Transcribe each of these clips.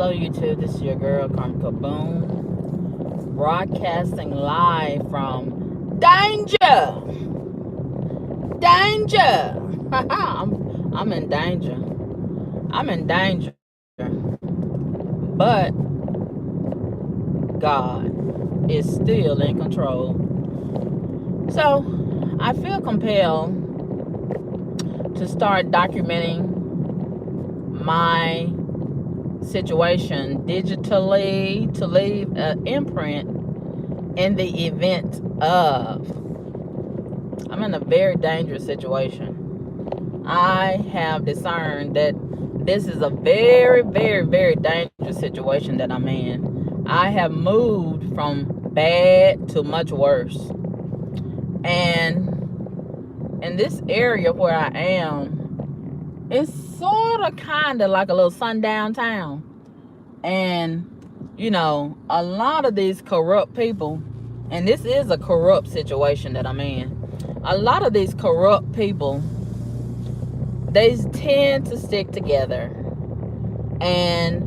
Hello, YouTube. This is your girl, Karmika Boom, broadcasting live from danger. Danger. I'm in danger. I'm in danger. But God is still in control. So I feel compelled to start documenting my situation digitally to leave an imprint in the event of I'm in a very dangerous situation. I have discerned that this is a very, very, very dangerous situation that I'm in. I have moved from bad to much worse. And in this area where I am, it's sort of kind of like a little sundown town. And, a lot of these corrupt people, and this is a corrupt situation that I'm in. A lot of these corrupt people, they tend to stick together. And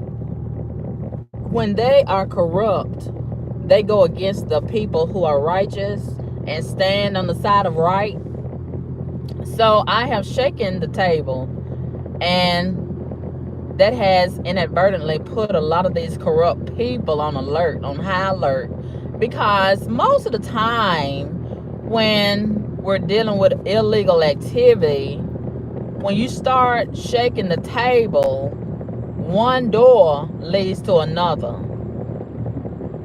when they are corrupt, they go against the people who are righteous and stand on the side of right. So I have shaken the table, and that has inadvertently put a lot of these corrupt people on high alert, because most of the time when we're dealing with illegal activity, when you start shaking the table, one door leads to another,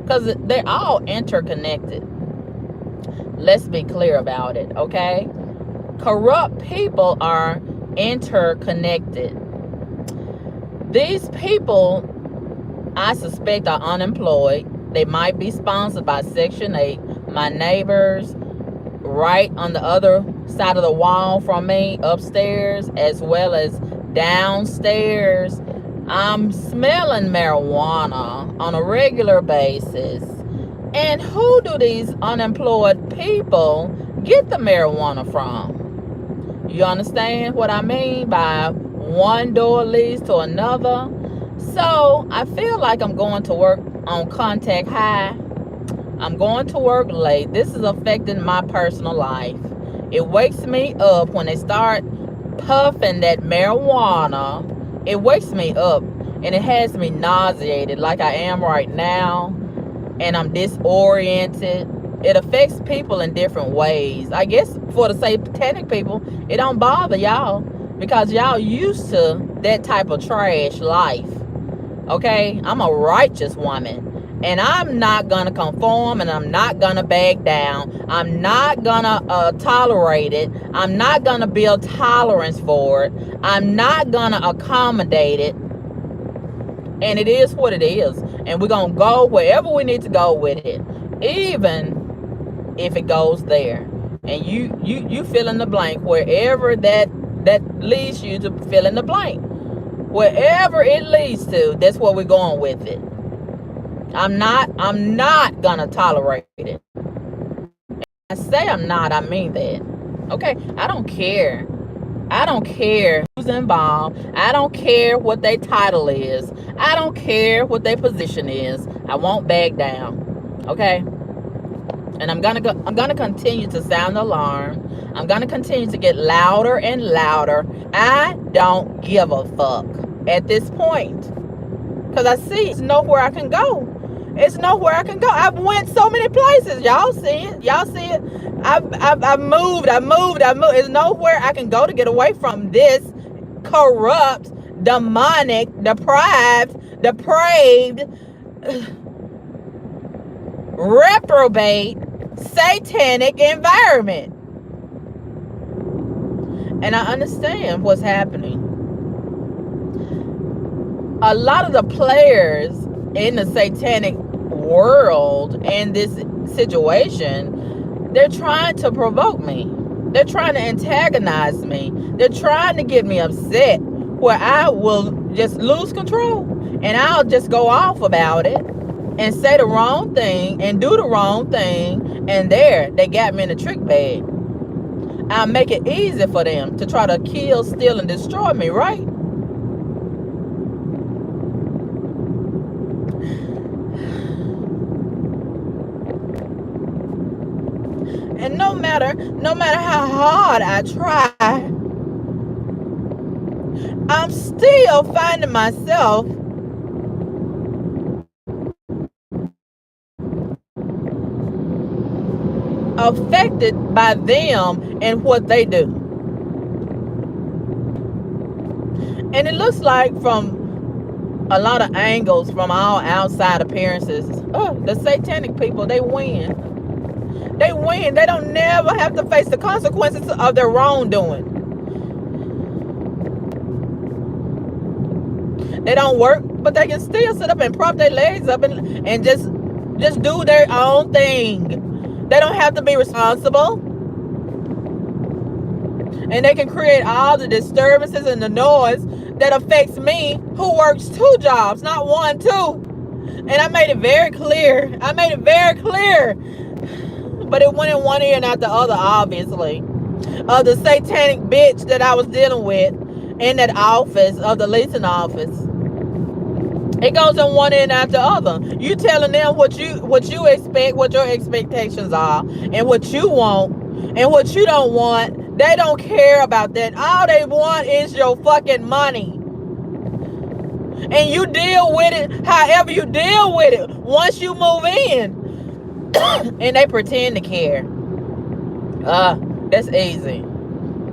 because they're all interconnected. Let's be clear about it, okay? Corrupt people are interconnected. These people, I suspect, are unemployed. They might be sponsored by Section 8. My neighbors right on the other side of the wall from me, upstairs as well as downstairs, I'm smelling marijuana on a regular basis. And who do these unemployed people get the marijuana from? You understand what I mean by one door leads to another? So I feel like I'm going to work on contact high. I'm going to work late. This is affecting my personal life. It wakes me up when they start puffing that marijuana. It wakes me up, and it has me nauseated like I am right now, and I'm disoriented. It affects people in different ways. I guess for the satanic people, it don't bother y'all because y'all used to that type of trash life. Okay? I'm a righteous woman. And I'm not going to conform, and I'm not going to back down. I'm not going to tolerate it. I'm not going to build tolerance for it. I'm not going to accommodate it. And it is what it is. And we're going to go wherever we need to go with it. Even if it goes there. And you fill in the blank wherever that leads you to fill in the blank. Wherever it leads to, that's where we're going with it. I'm not gonna tolerate it. I say I'm not, I mean that. Okay? I don't care. I don't care who's involved. I don't care what their title is. I don't care what their position is. I won't back down. Okay? And I'm gonna continue to sound the alarm. I'm gonna continue to get louder and louder. I don't give a fuck at this point. Because I see it's nowhere I can go. It's nowhere I can go. I've went so many places. Y'all see it. Y'all see it. I've moved. There's nowhere I can go to get away from this corrupt, demonic, depraved, reprobate, satanic environment. And I understand what's happening. A lot of the players in the satanic world in this situation, they're trying to provoke me. They're trying to antagonize me. They're trying to get me upset where I will just lose control, and I'll just go off about it and say the wrong thing and do the wrong thing, and there, they got me in a trick bag. I'll make it easy for them to try to kill, steal, and destroy me, right? And no matter how hard I try, I'm still finding myself affected by them and what they do. And it looks like from a lot of angles, from all outside appearances, the satanic people, they win. They win. They don't never have to face the consequences of their wrongdoing. They don't work, but they can still sit up and prop their legs up and just do their own thing. They don't have to be responsible. And they can create all the disturbances and the noise that affects me, who works 2 jobs, not 1, 2. And I made it very clear. But it went in one ear and out the other, obviously. The satanic bitch that I was dealing with in that office, of the leasing office. It goes in one end after the other. You telling them what you expect, what your expectations are, and what you want, and what you don't want. They don't care about that. All they want is your fucking money. And you deal with it however you deal with it once you move in. And they pretend to care. That's easy.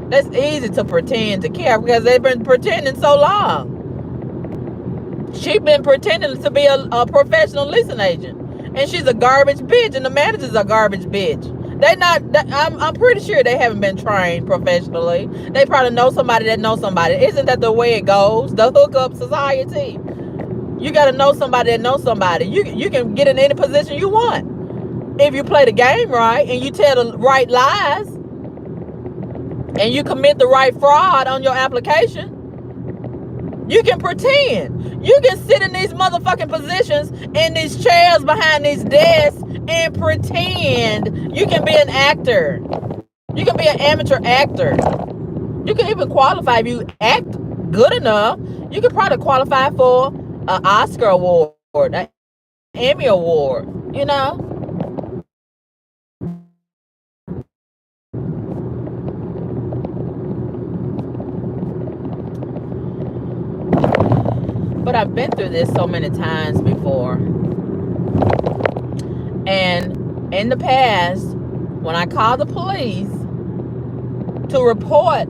That's easy to pretend to care because they've been pretending so long. She's been pretending to be a professional leasing agent, and she's a garbage bitch, and the manager's a garbage bitch. I'm pretty sure they haven't been trained professionally. They probably know somebody that knows somebody. Isn't that the way it goes? The hookup society. You got to know somebody that knows somebody. You can get in any position you want if you play the game right and you tell the right lies and you commit the right fraud on your application. You can pretend. You can sit in these motherfucking positions, in these chairs behind these desks, and pretend. You can be an actor. You can be an amateur actor. You can even qualify if you act good enough. You could probably qualify for an Oscar award, an Emmy award, you know? But I've been through this so many times before. And in the past, when I called the police to report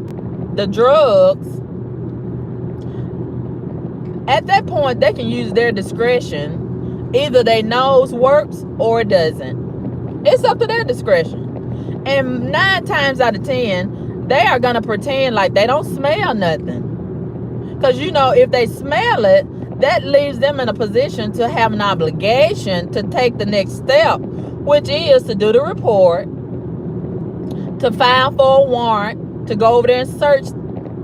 the drugs, at that point, they can use their discretion. Either they knows works or it doesn't. It's up to their discretion. And 9 times out of 10, they are going to pretend like they don't smell nothing. Because, you know, if they smell it, that leaves them in a position to have an obligation to take the next step, which is to do the report, to file for a warrant, to go over there and search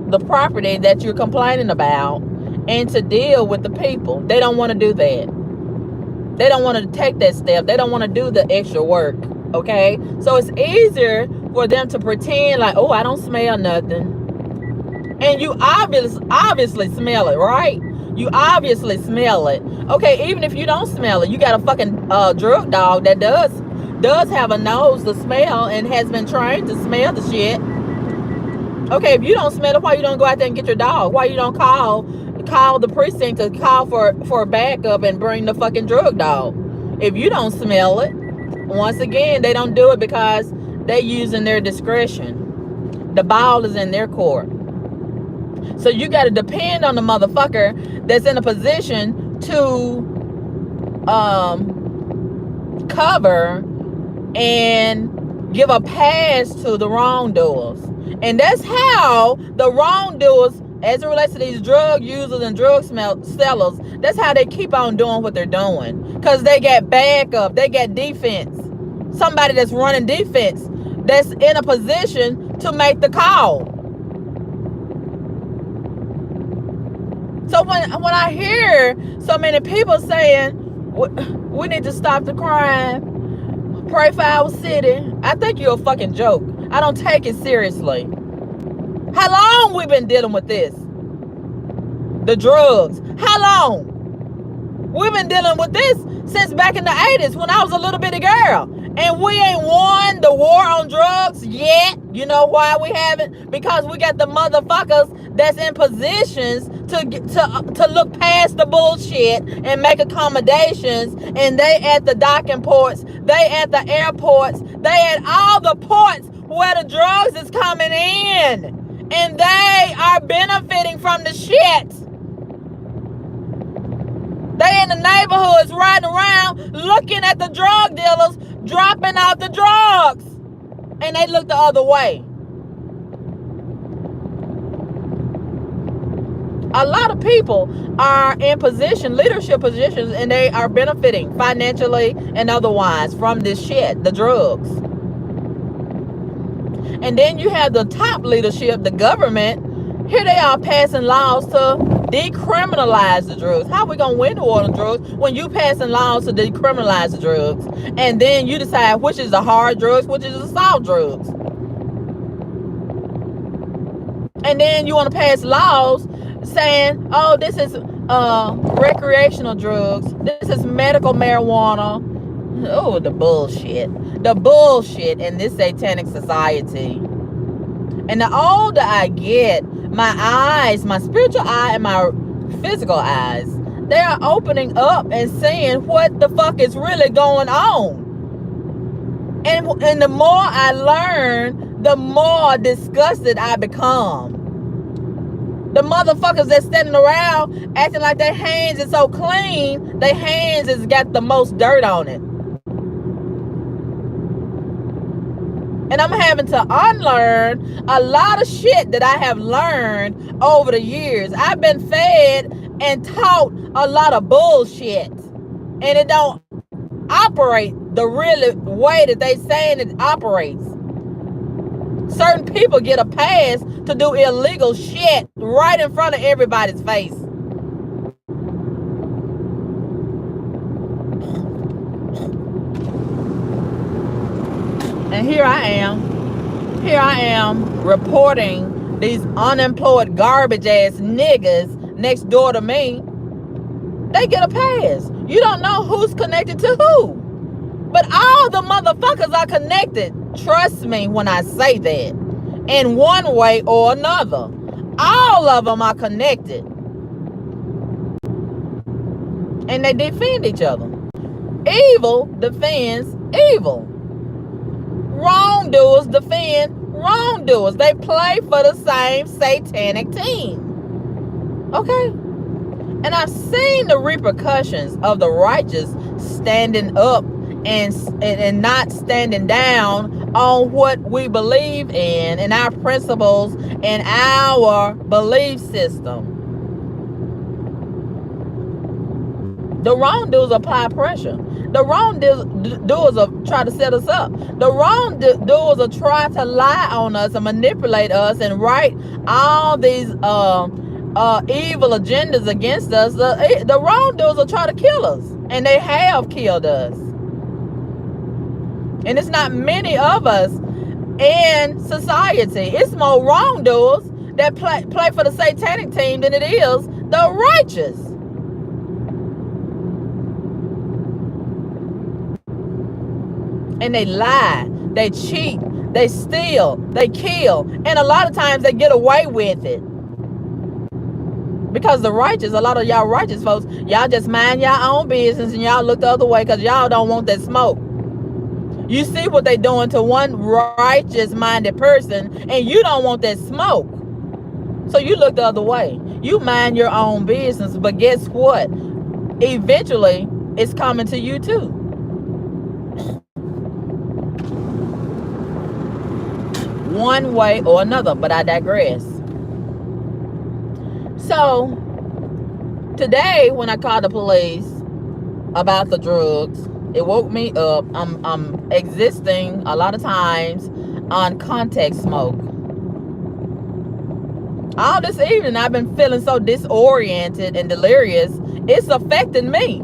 the property that you're complaining about, and to deal with the people. They don't want to do that. They don't want to take that step. They don't want to do the extra work, okay? So it's easier for them to pretend like, oh, I don't smell nothing. And you obviously smell it, right? You obviously smell it. Okay, even if you don't smell it, you got a fucking drug dog that does have a nose to smell and has been trained to smell the shit. Okay, if you don't smell it, why you don't go out there and get your dog? Why you don't call the precinct to call for a backup and bring the fucking drug dog? If you don't smell it, once again, they don't do it because they using their discretion. The ball is in their court. So you got to depend on the motherfucker that's in a position to cover and give a pass to the wrongdoers. And that's how the wrongdoers, as it relates to these drug users and drug sellers, that's how they keep on doing what they're doing. Because they got backup, they got defense. Somebody that's running defense, that's in a position to make the call. So when I hear so many people saying, we need to stop the crime, pray for our city, I think you're a fucking joke. I don't take it seriously. How long we been dealing with this? The drugs. How long? We've been dealing with this since back in the 80s when I was a little bitty girl. And we ain't won the war on drugs yet. You know why we haven't? Because we got the motherfuckers that's in positions to look past the bullshit and make accommodations. And they at the docking ports, they at the airports, they at all the ports where the drugs is coming in. And they are benefiting from the shit. They in the neighborhoods riding around looking at the drug dealers dropping out the drugs. And they look the other way. A lot of people are in leadership positions, and they are benefiting financially and otherwise from this shit, the drugs. And then you have the top leadership, the government. Here they are passing laws to decriminalize the drugs. How are we going to win the war on drugs when you passing laws to decriminalize the drugs? And then you decide which is the hard drugs, which is the soft drugs. And then you want to pass laws saying, oh, this is recreational drugs. This is medical marijuana. Oh, the bullshit. The bullshit in this satanic society. And the older I get, my eyes, my spiritual eye and my physical eyes, they are opening up and seeing what the fuck is really going on. And the more I learn, the more disgusted I become. The motherfuckers that's standing around acting like their hands is so clean, their hands has got the most dirt on it. And I'm having to unlearn a lot of shit that I have learned over the years. I've been fed and taught a lot of bullshit. And it don't operate the real way that they saying it operates. Certain people get a pass to do illegal shit right in front of everybody's face. And here I am reporting these unemployed garbage ass niggas next door to me. They get a pass. You don't know who's connected to who. But all the motherfuckers are connected. Trust me when I say that. In one way or another. All of them are connected. And they defend each other. Evil defends evil. Wrongdoers defend wrongdoers. They play for the same satanic team. Okay? And I've seen the repercussions of the righteous standing up and not standing down on what we believe in and our principles and our belief system. The wrongdoers apply pressure. The wrongdoers will try to set us up. The wrongdoers will try to lie on us and manipulate us and write all these evil agendas against us. The wrongdoers will try to kill us. And they have killed us. And it's not many of us in society. It's more wrongdoers that play for the satanic team than it is the righteous. And they lie, they cheat, they steal, they kill. And a lot of times they get away with it. Because the righteous, a lot of y'all righteous folks, y'all just mind your own business and y'all look the other way because y'all don't want that smoke. You see what they doing to one righteous-minded person and you don't want that smoke. So you look the other way. You mind your own business, but guess what? Eventually, it's coming to you too. One way or another, but I digress. So, today when I called the police about the drugs, it woke me up. I'm existing a lot of times on contact smoke. All this evening, I've been feeling so disoriented and delirious. It's affecting me.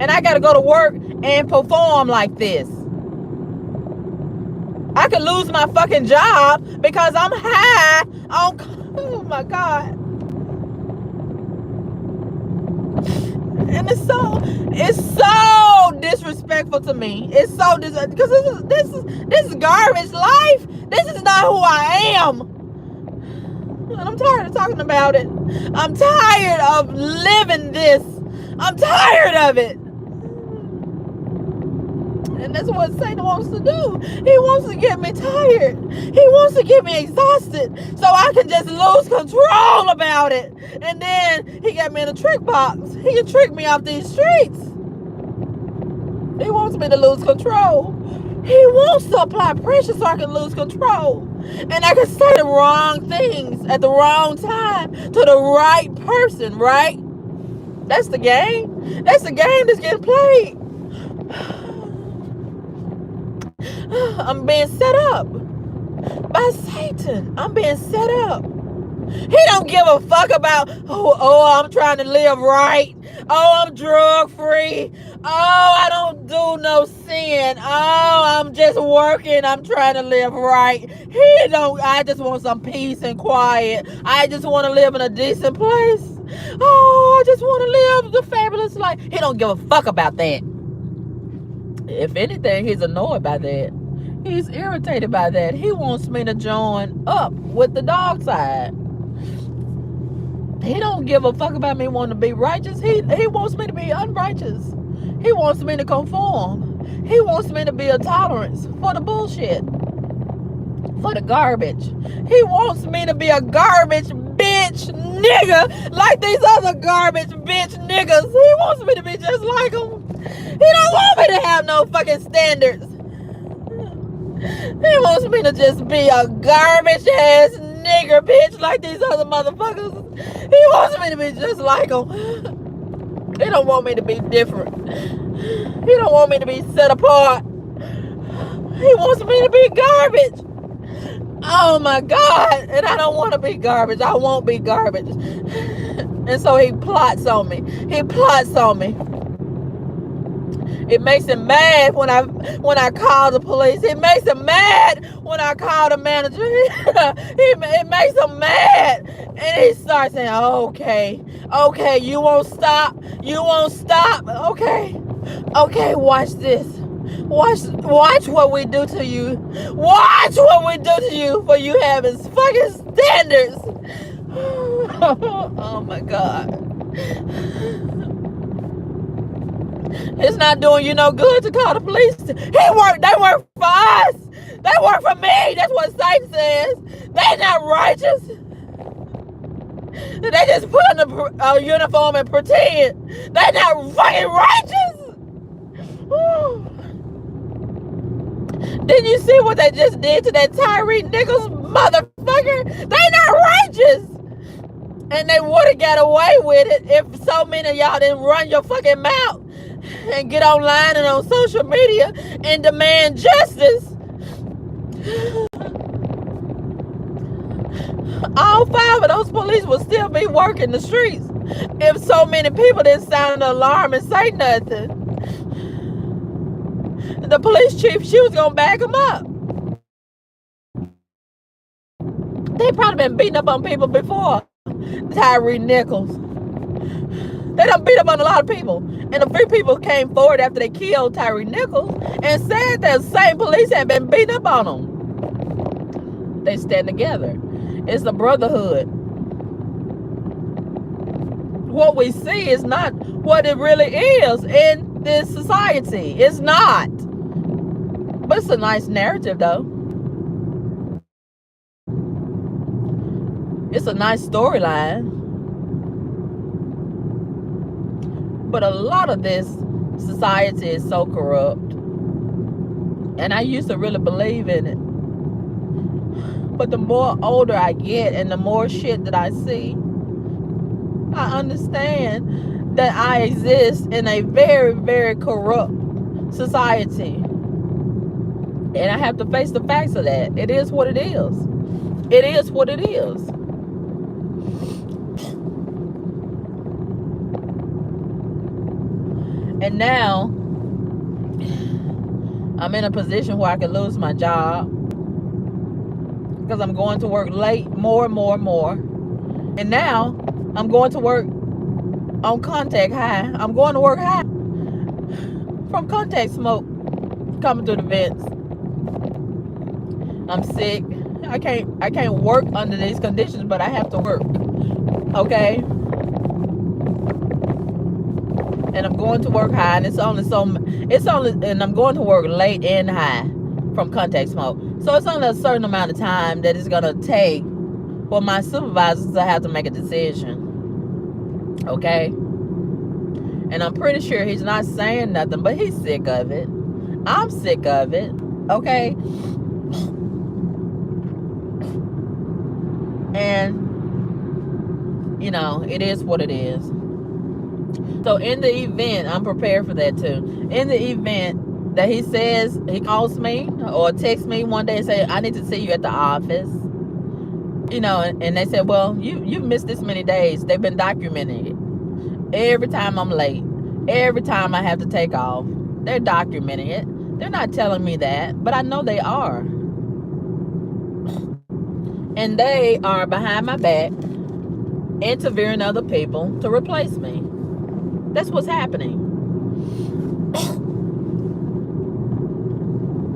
And I got to go to work and perform like this. I could lose my fucking job because I'm high on... Oh, my God. And it's so so disrespectful to me. It's so because this is garbage life. This is not who I am. And I'm tired of talking about it. I'm tired of living this. I'm tired of it. And that's what Satan wants to do. He wants to get me tired. He wants to get me exhausted so I can just lose control about it. And then he got me in a trick box. He can trick me off these streets. He wants me to lose control. He wants to apply pressure so I can lose control. And I can say the wrong things at the wrong time to the right person, right? That's the game. That's the game that's getting played. I'm being set up by Satan. I'm being set up. He don't give a fuck about, I'm trying to live right. Oh, I'm drug free. Oh, I don't do no sin. Oh, I'm just working. I'm trying to live right. I just want some peace and quiet. I just want to live in a decent place. Oh, I just want to live the fabulous life. He don't give a fuck about that. If anything, he's annoyed by that. He's irritated by that. He wants me to join up with the dog side. He don't give a fuck about me wanting to be righteous. He wants me to be unrighteous. He wants me to conform. He wants me to be a tolerance for the bullshit, for the garbage. He wants me to be a garbage bitch nigga like these other garbage bitch niggas. He wants me to be just like them. He don't want me to have no fucking standards. He wants me to just be a garbage ass nigger bitch like these other motherfuckers. He wants me to be just like them. He don't want me to be different. He don't want me to be set apart. He wants me to be garbage. Oh my God. And I don't want to be garbage. I won't be garbage. And so he plots on me. He plots on me. It makes him mad when I call the police. It makes him mad when I call the manager. It makes him mad. And he starts saying, okay, you won't stop. You won't stop. Okay, watch this. Watch what we do to you. Watch what we do to you for you having fucking standards. Oh my God. It's not doing you no good to call the police. They work for us. They work for me. That's what Satan says. They not righteous. They just put on a uniform and pretend. They not fucking righteous. Woo. Didn't you see what they just did to that Tyree Nichols motherfucker? They not righteous. And they would have got away with it if so many of y'all didn't run your fucking mouth and get online and on social media and demand justice. All 5 of those police would still be working the streets if so many people didn't sound the alarm and say nothing. The police chief, she was gonna back them up. They probably been beating up on people before. Tyree Nichols. They done beat up on a lot of people. And a few people came forward after they killed Tyree Nichols and said that same police had been beating up on them. They stand together. It's a brotherhood. What we see is not what it really is in this society. It's not. But it's a nice narrative, though. It's a nice storyline. But a lot of this society is so corrupt. And I used to really believe in it. But the more older I get and the more shit that I see, I understand that I exist in a very, very corrupt society. And I have to face the facts of that. It is what it is. It is what it is. And now, I'm in a position where I can lose my job because I'm going to work late more and more and more. And now, I'm going to work on contact high. I'm going to work high. from contact smoke coming through the vents. I'm sick. I can't work under these conditions, but I have to work. Okay? And I'm going to work high, and and I'm going to work late and high from contact smoke. So it's only a certain amount of time that it's gonna take for my supervisors to have to make a decision. Okay? And I'm pretty sure he's not saying nothing, but he's sick of it. I'm sick of it. Okay? And it is what it is. So in the event, I'm prepared for that too. In the event that he says, he calls me or texts me one day and say, I need to see you at the office. And they said, well, you missed this many days. They've been documenting it. Every time I'm late, every time I have to take off, they're documenting it. They're not telling me that, but I know they are. And they are behind my back interviewing other people to replace me. That's what's happening.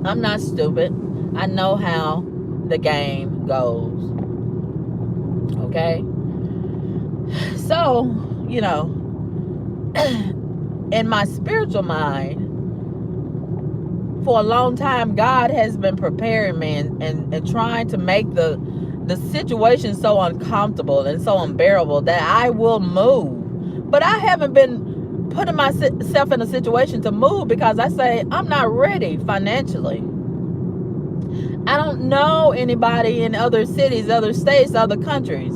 I'm not stupid. I know how the game goes. Okay? So, in my spiritual mind, for a long time, God has been preparing me and trying to make the situation so uncomfortable and so unbearable that I will move. But I haven't been putting myself in a situation to move because I say I'm not ready financially. I don't know anybody in other cities, other states, other countries.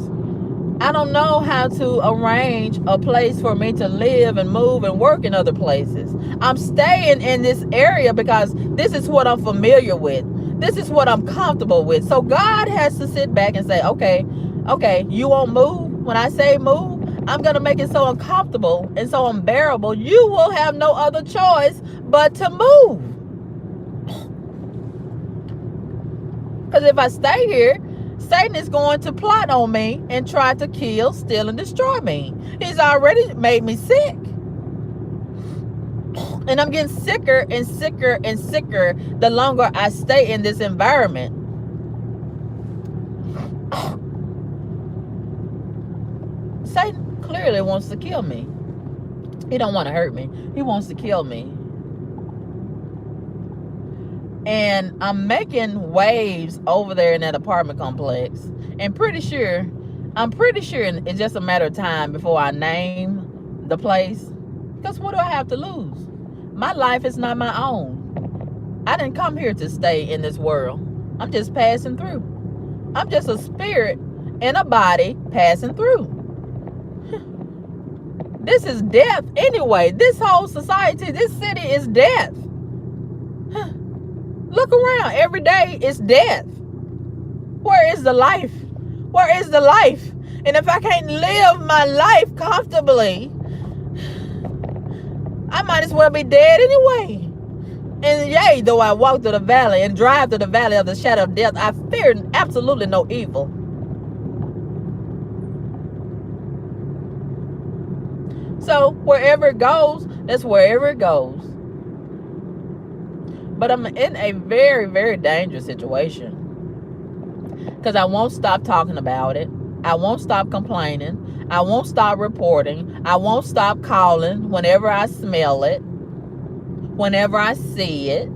I don't know how to arrange a place for me to live and move and work in other places. I'm staying in this area because this is what I'm familiar with. This is what I'm comfortable with. So God has to sit back and say, okay, you won't move? When I say move, I'm going to make it so uncomfortable and so unbearable, you will have no other choice but to move. Because if I stay here, Satan is going to plot on me and try to kill, steal, and destroy me. He's already made me sick. And I'm getting sicker and sicker and sicker the longer I stay in this environment. Satan clearly wants to kill me. He don't want to hurt me. He wants to kill me. And I'm making waves over there in that apartment complex. And I'm pretty sure it's just a matter of time before I name the place. Because what do I have to lose? My life is not my own. I didn't come here to stay in this world. I'm just passing through. I'm just a spirit in a body passing through. This is death anyway. This whole society, this city is death. Look around. Every day is death. Where is the life? Where is the life? And if I can't live my life comfortably, I might as well be dead anyway. And yea, though I walk through the valley and drive through the valley of the shadow of death, I fear absolutely no evil. So wherever it goes, that's wherever it goes. But I'm in a very, very dangerous situation. Because I won't stop talking about it. I won't stop complaining. I won't stop reporting. I won't stop calling whenever I smell it. Whenever I see it.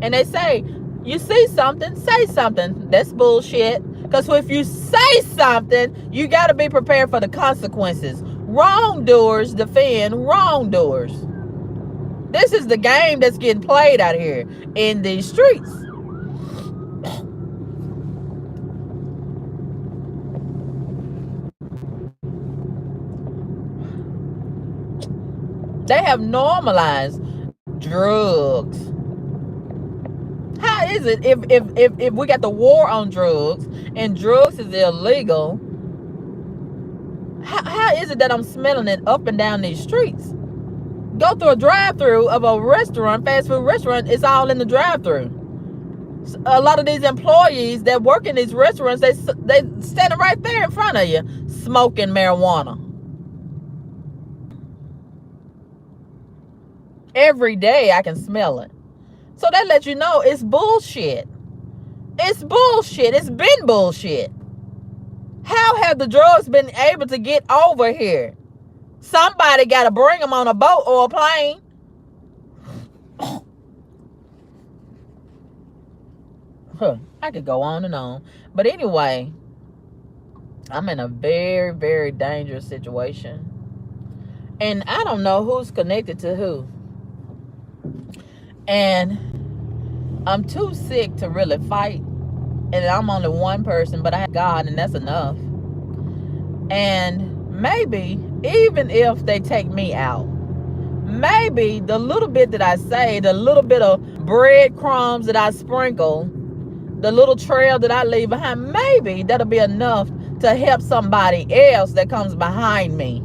And they say, you see something, say something. That's bullshit. Because if you say something, you got to be prepared for the consequences. Wrongdoers defend wrongdoers. This is the game that's getting played out here in these streets. They have normalized drugs. How is it if we got the war on drugs and drugs is illegal? How is it that I'm smelling it up and down these streets? Go through a drive-through of a restaurant, fast food restaurant, it's all in the drive-through. A lot of these employees that work in these restaurants, they standing right there in front of you, smoking marijuana. Every day I can smell it. So that lets you know it's bullshit. It's bullshit. It's been bullshit. How have the drugs been able to get over here? Somebody got to bring them on a boat or a plane. I could go on and on. But anyway, I'm in a very, very dangerous situation. And I don't know who's connected to who. And I'm too sick to really fight. And I'm only one person, but I have God, and that's enough. And maybe, even if they take me out, maybe the little bit that I say, the little bit of breadcrumbs that I sprinkle, the little trail that I leave behind, maybe that'll be enough to help somebody else that comes behind me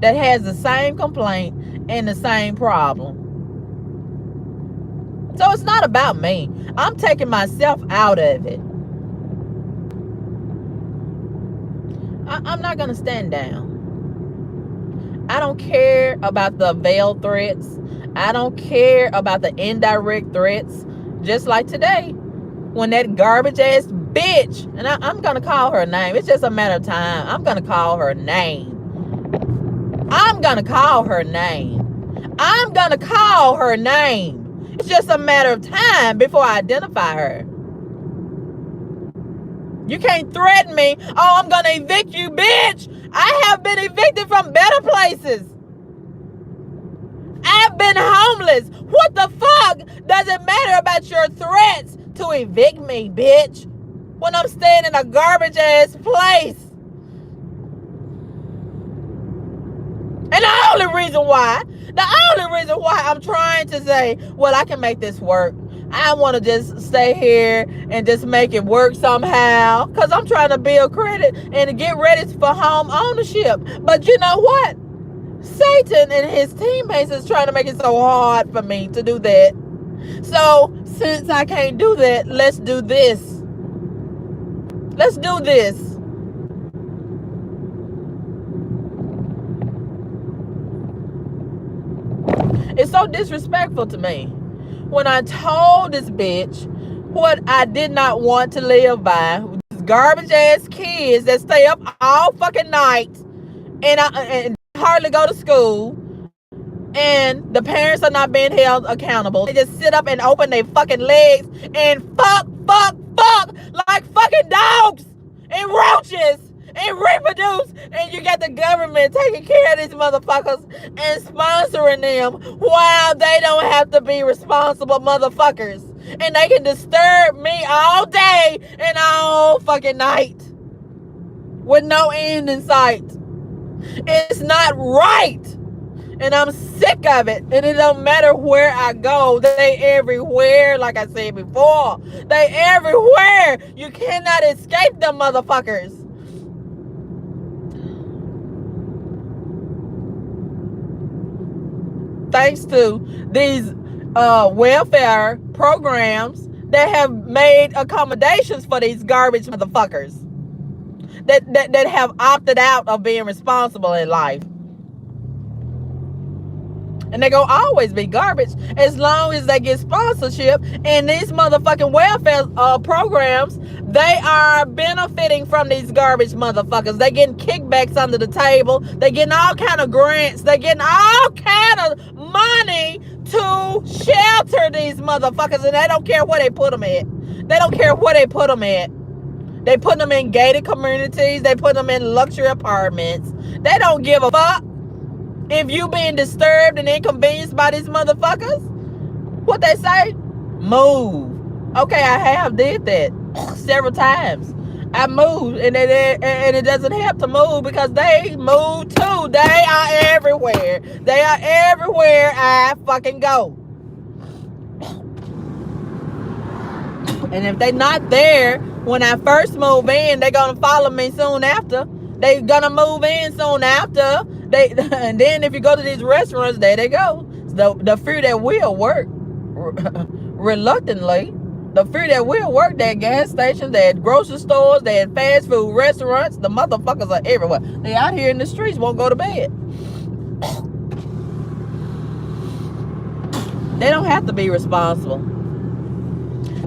that has the same complaint and the same problem. So it's not about me. I'm taking myself out of it. I'm not going to stand down. I don't care about the veiled threats. I don't care about the indirect threats. Just like today, when that garbage ass bitch, and I'm going to call her name. It's just a matter of time. I'm going to call her name. I'm going to call her name. I'm going to call her name. It's just a matter of time before I identify her. You can't threaten me. Oh, I'm going to evict you, bitch. I have been evicted from better places. I've been homeless. What the fuck does it matter about your threats to evict me, bitch? When I'm staying in a garbage ass place. And the only reason why I'm trying to say, well, I can make this work. I want to just stay here and just make it work somehow. Because I'm trying to build credit and to get ready for home ownership. But you know what? Satan and his teammates is trying to make it so hard for me to do that. So, since I can't do that, let's do this. Let's do this. It's so disrespectful to me. When I told this bitch what I did not want to live by, these garbage ass kids that stay up all fucking night and hardly go to school, and the parents are not being held accountable. They just sit up and open their fucking legs and fuck like fucking dogs and roaches and reproduce, and you got the government taking care of these motherfuckers and sponsoring them while they don't have to be responsible motherfuckers, and they can disturb me all day and all fucking night with no end in sight. It's not right, and I'm sick of it. And it don't matter where I go, they everywhere. Like I said before, they everywhere. You cannot escape them motherfuckers. Thanks to these welfare programs that have made accommodations for these garbage motherfuckers that have opted out of being responsible in life. And they're going to always be garbage as long as they get sponsorship. And these motherfucking welfare programs, they are benefiting from these garbage motherfuckers. They getting kickbacks under the table. They getting all kind of grants. They getting all kind of money to shelter these motherfuckers. And they don't care where they put them at. They don't care where they put them at. They put them in gated communities. They put them in luxury apartments. They don't give a fuck if you being disturbed and inconvenienced by these motherfuckers. What they say? Move. Okay, I have did that several times. I moved, and it doesn't help to move because they move too. They are everywhere. They are everywhere I fucking go. And if they not there when I first move in, they're gonna follow me soon after. They're gonna move in soon after. And then if you go to these restaurants, there they go. The few that will work, reluctantly, the few that will work, they at gas stations, they at grocery stores, they at fast food restaurants, the motherfuckers are everywhere. They out here in the streets, won't go to bed. They don't have to be responsible.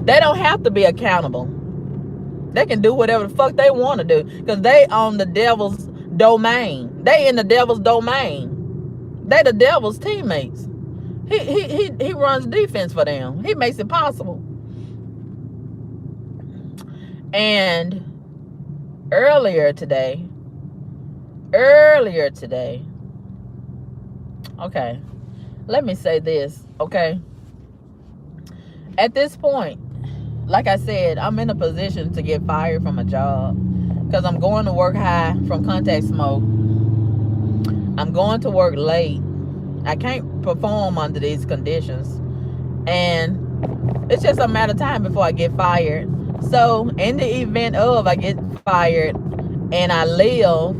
They don't have to be accountable. They can do whatever the fuck they want to do because they on the devil's domain. They in the devil's domain. They the devil's teammates. He runs defense for them. He makes it possible. And earlier today, okay, let me say this, okay? At this point, like I said, I'm in a position to get fired from a job because I'm going to work high from contact smoke. I'm going to work late. I can't perform under these conditions. And it's just a matter of time before I get fired. So in the event of I get fired and I live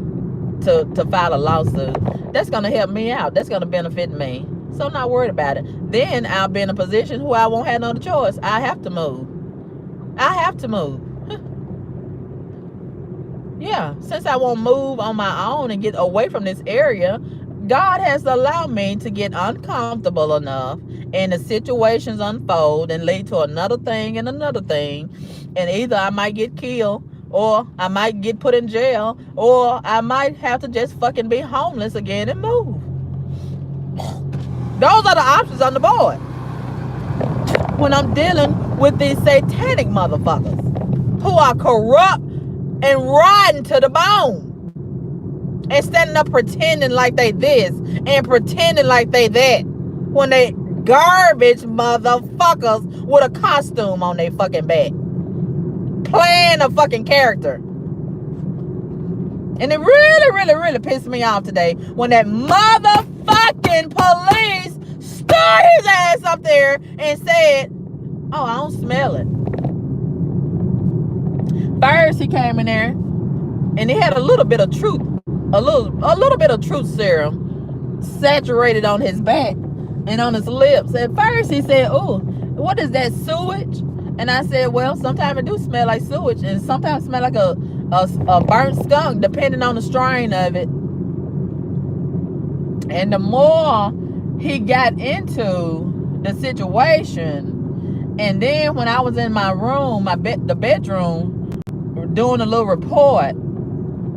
to file a lawsuit, that's going to help me out. That's going to benefit me. So I'm not worried about it. Then I'll be in a position where I won't have no other choice. I have to move. Yeah, since I won't move on my own and get away from this area, God has allowed me to get uncomfortable enough and the situations unfold and lead to another thing and another thing. And either I might get killed or I might get put in jail or I might have to just fucking be homeless again and move. Those are the options on the board when I'm dealing with these satanic motherfuckers who are corrupt and rotten to the bone and standing up pretending like they this and pretending like they that when they garbage motherfuckers with a costume on their fucking back playing a fucking character. And it really pissed me off today when that motherfucking police stood his ass up there and said, oh, I don't smell it. First he came in there and he had a little bit of truth, a little bit of truth serum saturated on his back and on his lips. At first he said, oh, what is that, sewage? And I said, well, sometimes it do smell like sewage and sometimes it smell like a burnt skunk, depending on the strain of it. And the more he got into the situation, and then when I was in my room, the bedroom, doing a little report,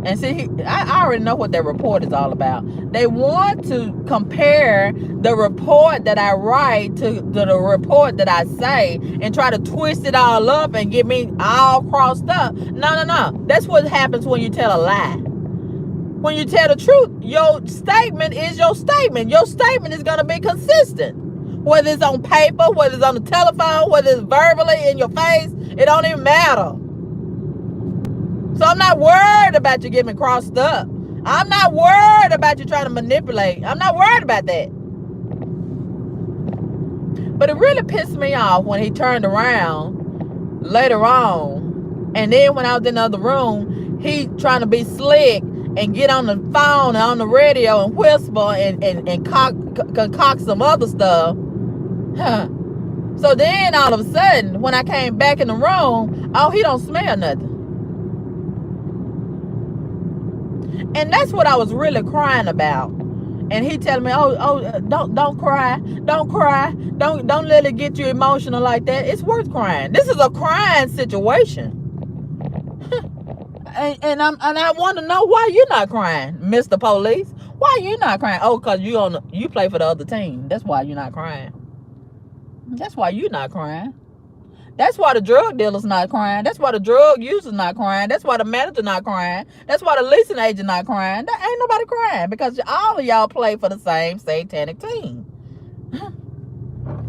and see, I already know what that report is all about. They want to compare the report that I write to the report that I say and try to twist it all up and get me all crossed up. No. That's what happens when you tell a lie. When you tell the truth, your statement is your statement. Your statement is going to be consistent. Whether it's on paper, whether it's on the telephone, whether it's verbally in your face, it don't even matter. So I'm not worried about you getting crossed up. I'm not worried about you trying to manipulate. I'm not worried about that. But it really pissed me off when he turned around later on. And then when I was in the other room, he trying to be slick and get on the phone and on the radio and whisper and concoct some other stuff. So then all of a sudden, when I came back in the room, oh, he don't smell nothing. And that's what I was really crying about. And he telling me, don't cry, don't let it get you emotional like that. It's worth crying. This is a crying situation. and I want to know why you're not crying, Mr. Police. Why you not crying? Oh, cause you play for the other team. That's why you're not crying. That's why you're not crying. That's why the drug dealer's not crying. That's why the drug user's not crying. That's why the manager not crying. That's why the leasing agent not crying. There ain't nobody crying because all of y'all play for the same satanic team.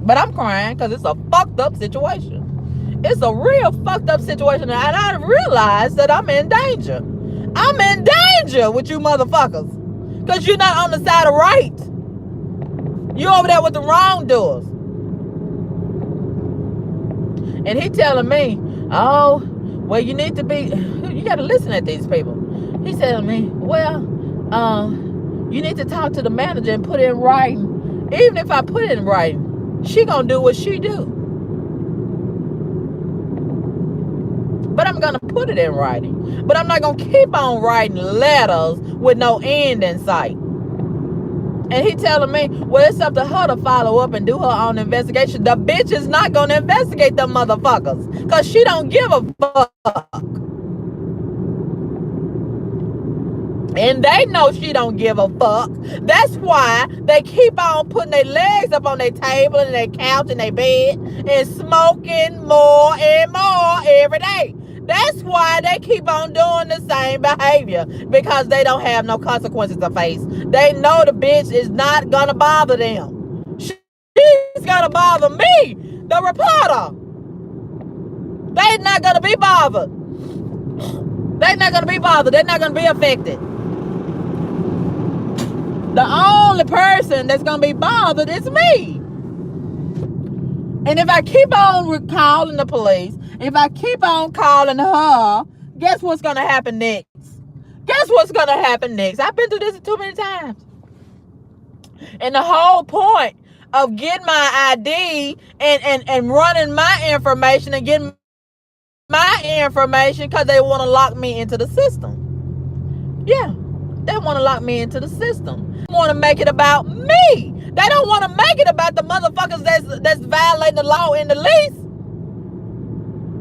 But I'm crying because it's a fucked up situation. It's a real fucked up situation. And I realize that I'm in danger. I'm in danger with you motherfuckers. Because you're not on the side of right. You're over there with the wrongdoers. And he telling me, oh, well, you need to be, you got to listen at these people. He said to me, well, you need to talk to the manager and put it in writing. Even if I put it in writing, she going to do what she do. But I'm going to put it in writing. But I'm not going to keep on writing letters with no end in sight. And he telling me, well, it's up to her to follow up and do her own investigation. The bitch is not going to investigate them motherfuckers because she don't give a fuck. And they know she don't give a fuck. That's why they keep on putting their legs up on their table and their couch and their bed and smoking more and more every day. That's why they keep on doing the same behavior, because they don't have no consequences to face. They know the bitch is not gonna bother them. She's gonna bother me, the reporter. They're not gonna be bothered. They're not gonna be bothered. They're not gonna be affected. The only person that's gonna be bothered is me. And if I keep on calling the police, if I keep on calling her, guess what's gonna happen next? Guess what's gonna happen next? I've been through this too many times. And the whole point of getting my ID and running my information and getting my information, because they want to lock me into the system. Yeah, they want to lock me into the system. They want to make it about me. They don't want to make it about the motherfuckers that's violating the law in the lease.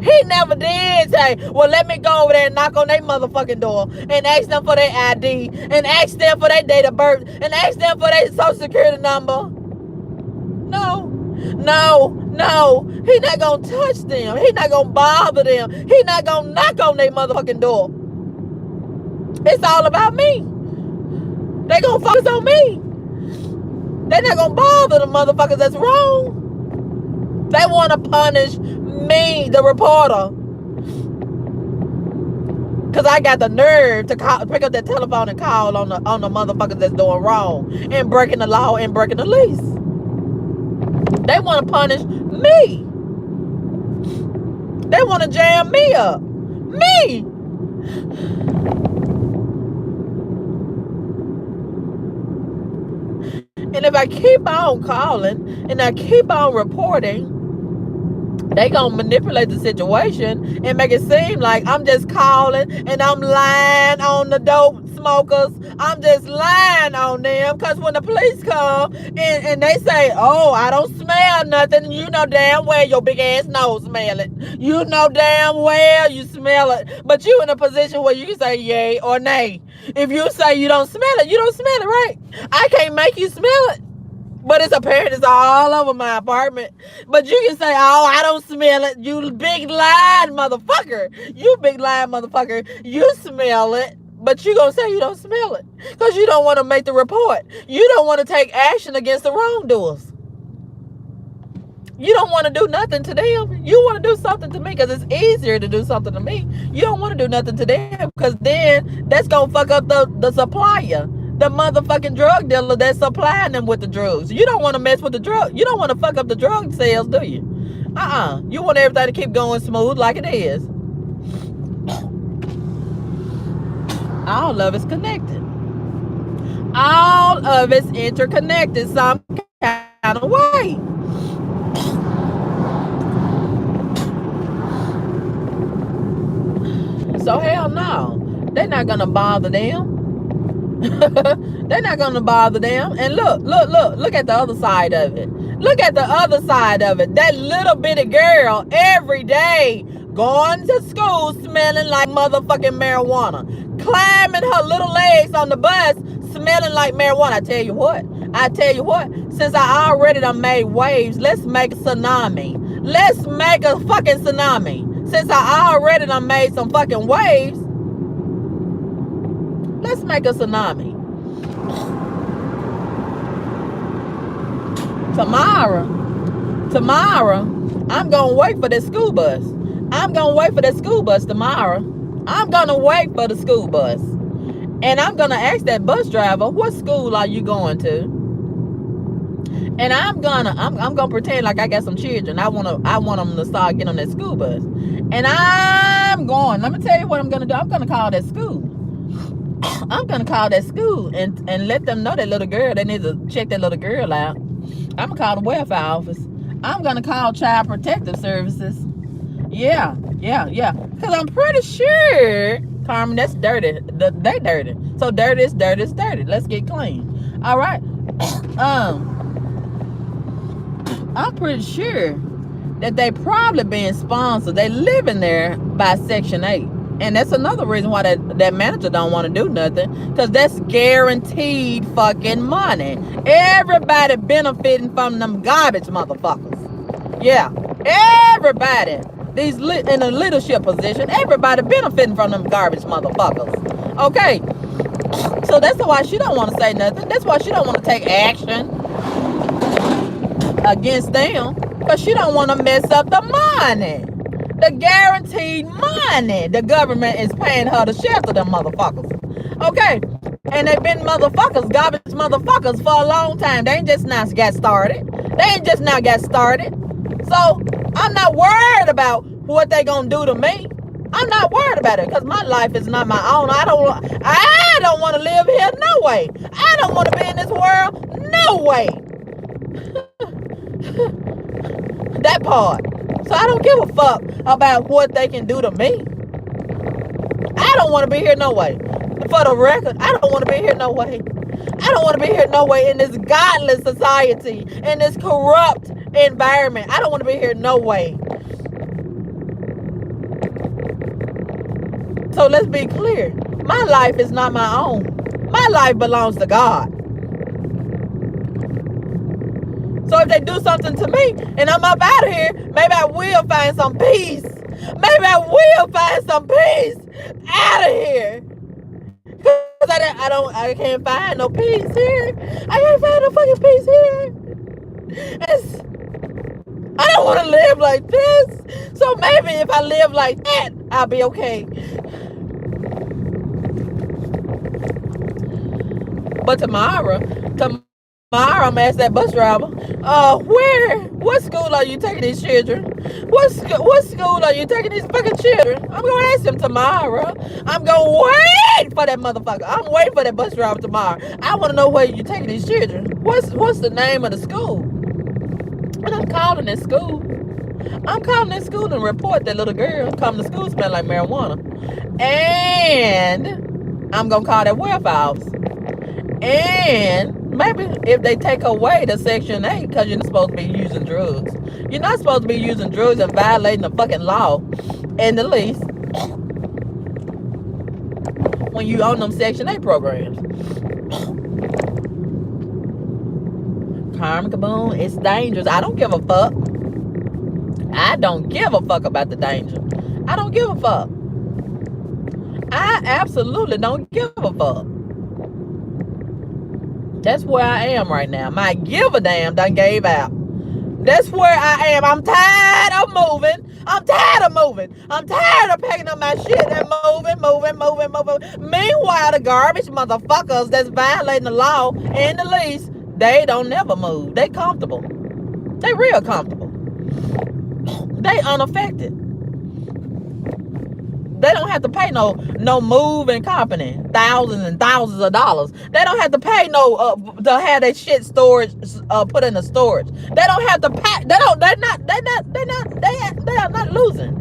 He never did say, well, let me go over there and knock on their motherfucking door and ask them for their ID and ask them for their date of birth and ask them for their social security number. No. He not gonna touch them. He not gonna bother them. He not gonna knock on their motherfucking door. It's all about me. They gonna focus on me. They not gonna bother the motherfuckers that's wrong. They want to punish me, the reporter, because I got the nerve to pick up that telephone and call on the motherfuckers that's doing wrong and breaking the law and breaking the lease. They want to punish me. They want to jam me up. Me. And if I keep on calling and I keep on reporting, they gonna manipulate the situation and make it seem like I'm just calling and I'm lying on the dope smokers. I'm just lying on them, because when the police come and they say, oh, I don't smell nothing, you know damn well your big ass nose smell it. You know damn well you smell it. But you in a position where you can say yay or nay. If you say you don't smell it, you don't smell it, right? I can't make you smell it. But it's apparent it's all over my apartment. But you can say, oh, I don't smell it. You big lying motherfucker. You big lying motherfucker. You smell it. But you gonna say you don't smell it, because you don't want to make the report. You don't want to take action against the wrongdoers. You don't want to do nothing to them. You want to do something to me, because it's easier to do something to me. You don't want to do nothing to them, because then that's gonna fuck up the supplier, the motherfucking drug dealer that's supplying them with the drugs. You don't want to mess with the drug. You don't want to fuck up the drug sales, do you? You want everything to keep going smooth like it is. All of it's connected. All of it's interconnected some kind of way. So hell no. They're not gonna bother them. They're not gonna bother them. And look at the other side of it. Look at the other side of it. That little bitty girl every day going to school smelling like motherfucking marijuana, climbing her little legs on the bus smelling like marijuana. I tell you what, since I already done made waves, let's make a tsunami. Let's make a fucking tsunami. Since I already done made some fucking waves, let's make a tsunami. Tomorrow, I'm gonna wait for the school bus. I'm gonna wait for the school bus tomorrow. I'm gonna wait for the school bus. And I'm gonna ask that bus driver, what school are you going to? And I'm gonna pretend like I got some children. I want them to start getting on that school bus. And let me tell you what I'm gonna do. I'm gonna call that school. I'm gonna call that school and let them know that little girl, they need to check that little girl out. I'm gonna call the welfare office. I'm gonna call Child Protective Services. Yeah. Because I'm pretty sure, Carmen, that's dirty. They dirty. So dirty is dirty is dirty. Let's get clean. All right. um, I'm pretty sure that they probably being sponsored. They living there by Section 8. And that's another reason why that manager don't want to do nothing. Because that's guaranteed fucking money. Everybody benefiting from them garbage motherfuckers. Yeah. Everybody. These in a leadership position, everybody benefiting from them garbage motherfuckers. Okay. So that's why she don't want to say nothing. That's why she don't want to take action against them. Because she don't want to mess up the money. The guaranteed money the government is paying her to shelter them motherfuckers. Okay. And they've been motherfuckers, garbage motherfuckers for a long time. They ain't just now got started. So I'm not worried about what they gonna do to me. I'm not worried about it because my life is not my own. I don't want to live here no way. I don't want to be in this world no way. That part. So I don't give a fuck about what they can do to me. I don't want to be here no way. For the record, I don't want to be here no way. I don't want to be here no way in this godless society, in this corrupt environment. I don't want to be here no way. So let's be clear. My life is not my own. My life belongs to God. So if they do something to me and I'm up out of here, maybe I will find some peace. Maybe I will find some peace out of here. Because I can't find no peace here. I can't find no fucking peace here. I don't want to live like this. So maybe if I live like that, I'll be okay. But tomorrow I'm gonna ask that bus driver, what school are you taking these children? What school are you taking these fucking children? I'm gonna ask him tomorrow. I'm gonna wait for that motherfucker. I'm waiting for that bus driver tomorrow. I want to know where you taking these children. What's the name of the school? And I'm calling that school. I'm calling that school and report that little girl coming to school smelling like marijuana. And I'm gonna call that welfare office. And maybe if they take away the Section 8, because you're not supposed to be using drugs. You're not supposed to be using drugs and violating the fucking law in the least when you own them Section 8 programs. Karma kaboom, it's dangerous. I don't give a fuck. I don't give a fuck about the danger. I don't give a fuck. I absolutely don't give a fuck. That's where I am right now. My give a damn done gave out. That's where I am. I'm tired of moving. I'm tired of packing up my shit and moving. Meanwhile, the garbage motherfuckers that's violating the law and the lease, they don't never move. They comfortable. They real comfortable. They unaffected. They don't have to pay no moving company thousands and thousands of dollars. They don't have to pay to have their shit storage put in the storage. They don't have to pay. They are not losing.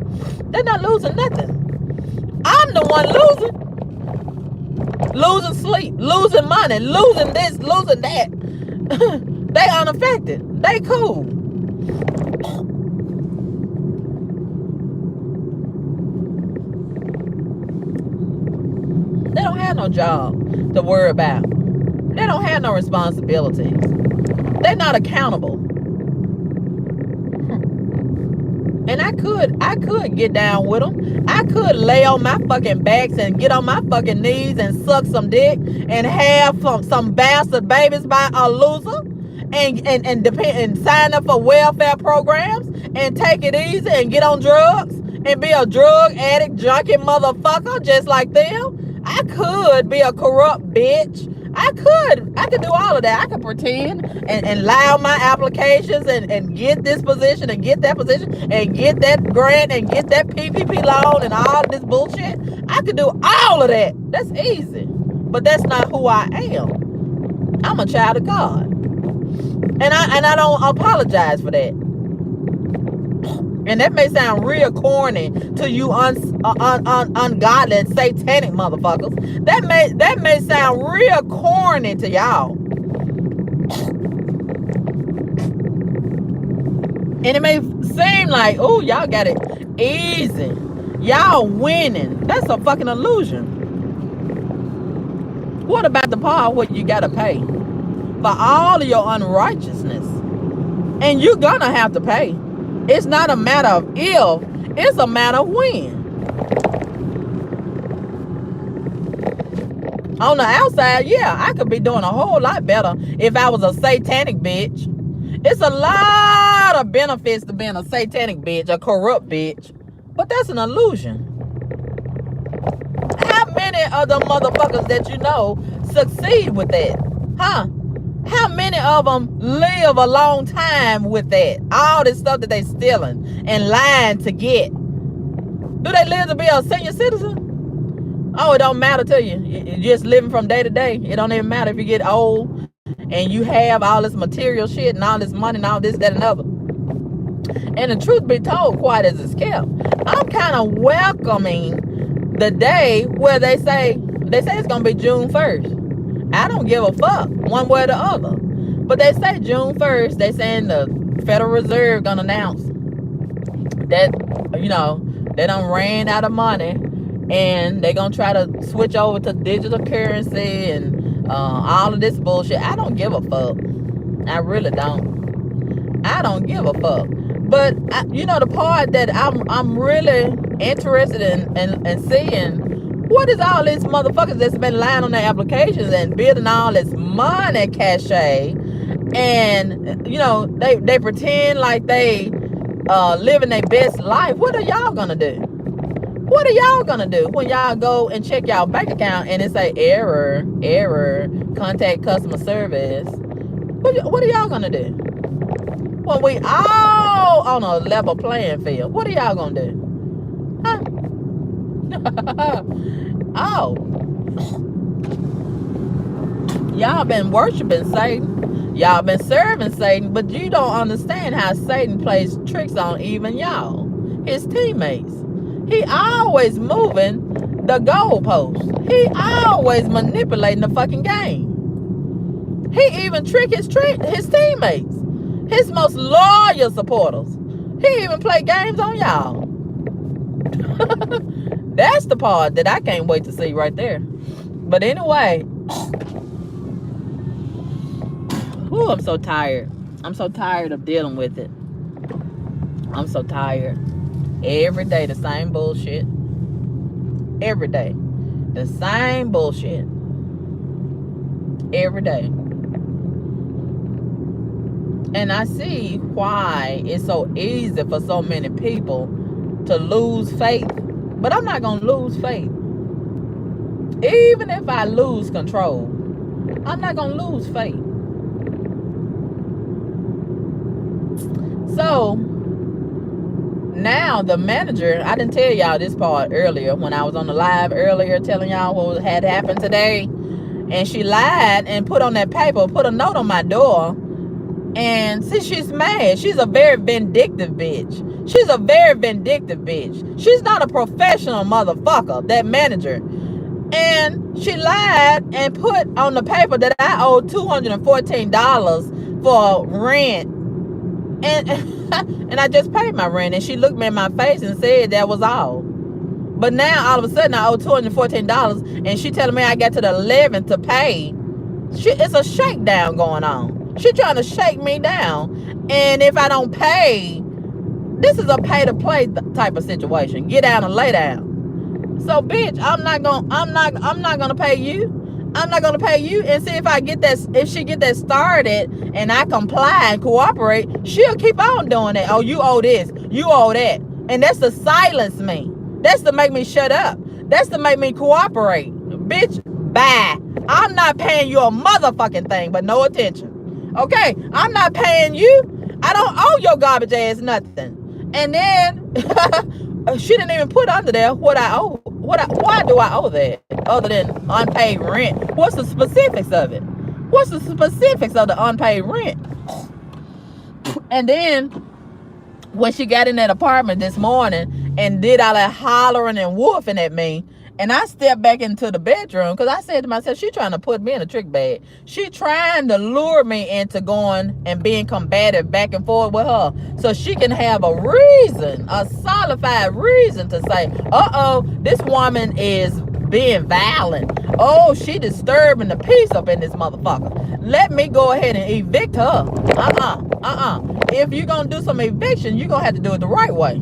They're not losing nothing. I'm the one losing sleep, losing money, losing this, losing that. They unaffected. They cool. They don't have no job to worry about. They don't have no responsibilities. They're not accountable. And I could get down with them. I could lay on my fucking backs and get on my fucking knees and suck some dick and have some bastard babies by a loser and sign up for welfare programs and take it easy and get on drugs and be a drug addict, junkie motherfucker just like them. I could be a corrupt bitch. I could do all of that. I could pretend and lie on my applications and get this position and get that position and get that grant and get that PPP loan and all this bullshit. I could do all of that. That's easy. But that's not who I am. I'm a child of God. And I don't apologize for that. And that may sound real corny to you ungodly and satanic motherfuckers. That may sound real corny to y'all. And it may seem like, oh, y'all got it easy. Y'all winning. That's a fucking illusion. What about the part where you gotta pay for all of your unrighteousness? And you're gonna have to pay. It's not a matter of if, it's a matter of when. On the outside, yeah, I could be doing a whole lot better if I was a satanic bitch. It's a lot of benefits to being a satanic bitch, a corrupt bitch. But that's an illusion. How many of the motherfuckers that you know succeed with that? Huh? How many of them live a long time with that? All this stuff that they stealing and lying to get. Do they live to be a senior citizen? Oh, it don't matter to you. You're just living from day to day. It don't even matter if you get old and you have all this material shit and all this money and all this, that, and other. And the truth be told, quiet as it's kept, I'm kind of welcoming the day where they say it's gonna be June 1st. I don't give a fuck one way or the other. But they say June 1st, they saying the Federal Reserve gonna announce that, you know, they done ran out of money and they gonna try to switch over to digital currency and all of this bullshit. I don't give a fuck. I really don't. I don't give a fuck. But you know, the part that I'm really interested in seeing, what is all these motherfuckers that's been lying on their applications and building all this money cachet, and you know, they pretend like they living their best life. What are y'all gonna do? What are y'all gonna do when y'all go and check y'all bank account and it say error, contact customer service? What are y'all gonna do? When we all on a level playing field, what are y'all gonna do? Huh? Oh, y'all been worshiping Satan. Y'all been serving Satan, but you don't understand how Satan plays tricks on even y'all, his teammates. He always moving the goalposts. He always manipulating the fucking game. He even trick his teammates, his most loyal supporters. He even play games on y'all. That's the part that I can't wait to see right there. But anyway, whew, I'm so tired. I'm so tired of dealing with it. I'm so tired. Every day the same bullshit. Every day the same bullshit. Every day. And I see why it's so easy for so many people to lose faith. But I'm not going to lose faith. Even if I lose control, I'm not going to lose faith. So now the manager, I didn't tell y'all this part earlier when I was on the live earlier telling y'all what had happened today. And she lied and put on that paper, put a note on my door. And see, she's mad. She's a very vindictive bitch. She's a very vindictive bitch. She's not a professional motherfucker, that manager. And she lied and put on the paper that I owed $214 for rent. And I just paid my rent. And she looked me in my face and said that was all. But now, all of a sudden, I owe $214. And she telling me I got to the 11th to pay. It's a shakedown going on. She trying to shake me down. And if I don't pay, this is a pay to play type of situation. Get down and lay down. So bitch, I'm not gonna pay you. I'm not gonna pay you. And see if she get that started and I comply and cooperate, she'll keep on doing that. Oh, you owe this, you owe that. And that's to silence me. That's to make me shut up. That's to make me cooperate. Bitch, bye. I'm not paying you a motherfucking thing, but no attention. Okay, I'm not paying you. I don't owe your garbage ass nothing. And then she didn't even put under there what I owe. Why do I owe that? Other than unpaid rent. What's the specifics of it? What's the specifics of the unpaid rent? And then when she got in that apartment this morning and did all that hollering and woofing at me, And I stepped back into the bedroom because I said to myself, she trying to put me in a trick bag. She trying to lure me into going and being combative back and forth with her so she can have a reason, a solidified reason to say, uh-oh, this woman is being violent. Oh, she disturbing the peace up in this motherfucker. Let me go ahead and evict her. If you're going to do some eviction, you're going to have to do it the right way.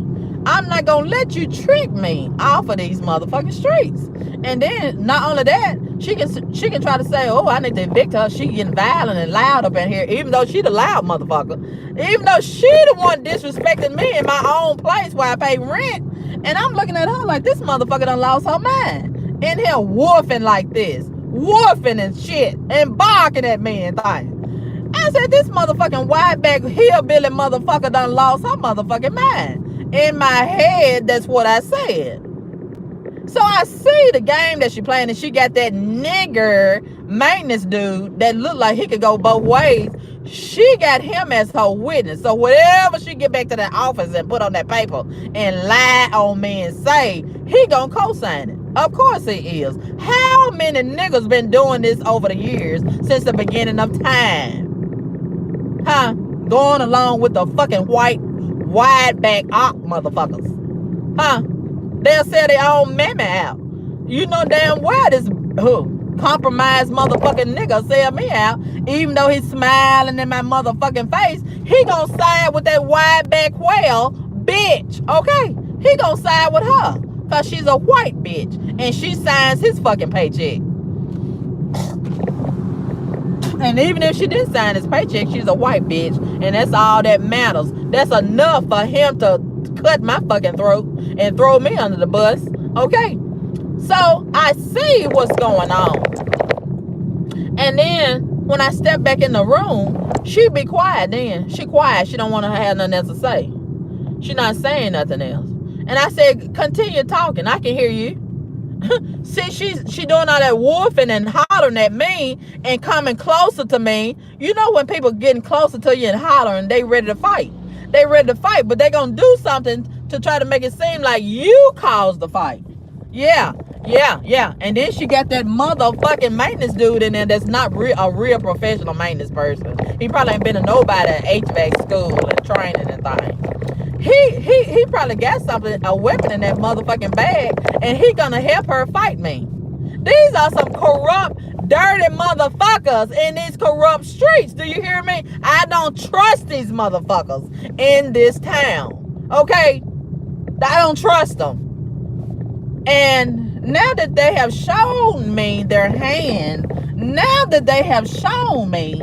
I'm not gonna let you trick me off of these motherfucking streets. And then not only that, she can try to say, oh, I need to evict her. She getting violent and loud up in here, even though she the loud motherfucker. Even though she the one disrespecting me in my own place where I pay rent. And I'm looking at her like this motherfucker done lost her mind. In here woofing like this. Woofing and shit. And barking at me and things. I said, this motherfucking wide back hillbilly motherfucker done lost her motherfucking mind. In my head, that's what I said. So I see the game that she playing, and she got that nigger maintenance dude that looked like he could go both ways. She got him as her witness. So whatever she get back to that office and put on that paper and lie on me and say, he gonna co-sign it. Of course he is. How many niggas been doing this over the years since the beginning of time? Huh? Going along with the fucking white wide back op motherfuckers. Huh? They'll sell their own mammy out. You know damn well this compromised motherfucking nigga sell me out. Even though he's smiling in my motherfucking face, he gonna side with that wide back whale bitch. Okay? He gonna side with her. Cause she's a white bitch. And she signs his fucking paycheck. And even if she didn't sign his paycheck, she's a white bitch. And that's all that matters. That's enough for him to cut my fucking throat and throw me under the bus. Okay? So I see what's going on. And then when I step back in the room, she be quiet then. She quiet. She don't want to have nothing else to say. She not saying nothing else. And I said, continue talking. I can hear you. See, she doing all that woofing and hollering at me and coming closer to me. You know when people getting closer to you and hollering, they ready to fight. They ready to fight, but they gonna do something to try to make it seem like you caused the fight. Yeah. And then she got that motherfucking maintenance dude in there that's not a real professional maintenance person. He probably ain't been to nobody at HVAC school and training and things. He probably got something, a weapon in that motherfucking bag, and he gonna help her fight me. These are some corrupt, dirty motherfuckers in these corrupt streets. Do you hear me? I don't trust these motherfuckers in this town. Okay? I don't trust them. And now that they have shown me their hand, now that they have shown me,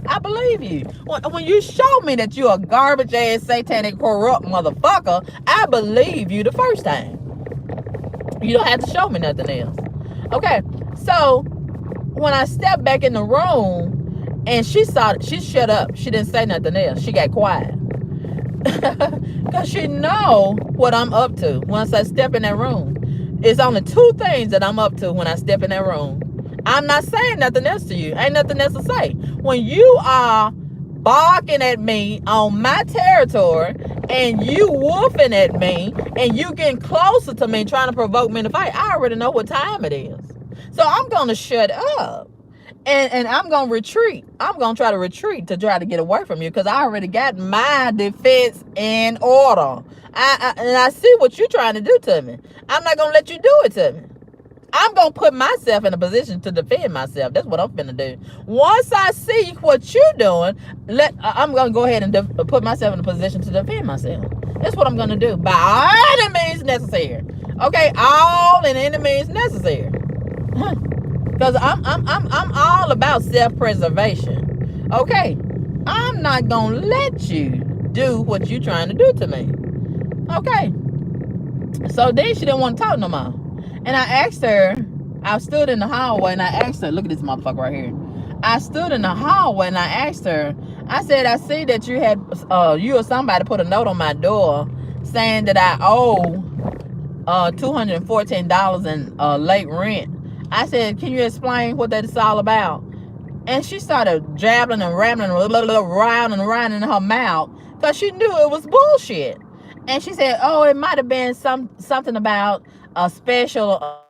I believe you. When you show me that you're a garbage ass, satanic, corrupt motherfucker, I believe you the first time. You don't have to show me nothing else. Okay, so when I stepped back in the room and she shut up. She didn't say nothing else. She got quiet. Because she know what I'm up to once I step in that room. It's only two things that I'm up to when I step in that room. I'm not saying nothing else to you. Ain't nothing else to say. When you are barking at me on my territory and you woofing at me and you getting closer to me trying to provoke me to fight, I already know what time it is. So I'm going to shut up. And I'm going to retreat. I'm going to try to retreat to try to get away from you because I already got my defense in order. And I see what you're trying to do to me. I'm not going to let you do it to me. I'm going to put myself in a position to defend myself. That's what I'm finna do. Once I see what you're doing, I'm going to go ahead and put myself in a position to defend myself. That's what I'm going to do by all any means necessary. Okay, all and any means necessary. Because I'm all about self-preservation. Okay, I'm not going to let you do what you're trying to do to me. Okay. So then she didn't want to talk no more. And I asked her, I stood in the hallway and I asked her, look at this motherfucker right here. I stood in the hallway and I asked her, I said, I see that you had, you or somebody put a note on my door saying that I owe $214 in late rent. I said, can you explain what that is all about? And she started jabbling and rambling around and around in her mouth because she knew it was bullshit. And she said, oh, it might have been something about a special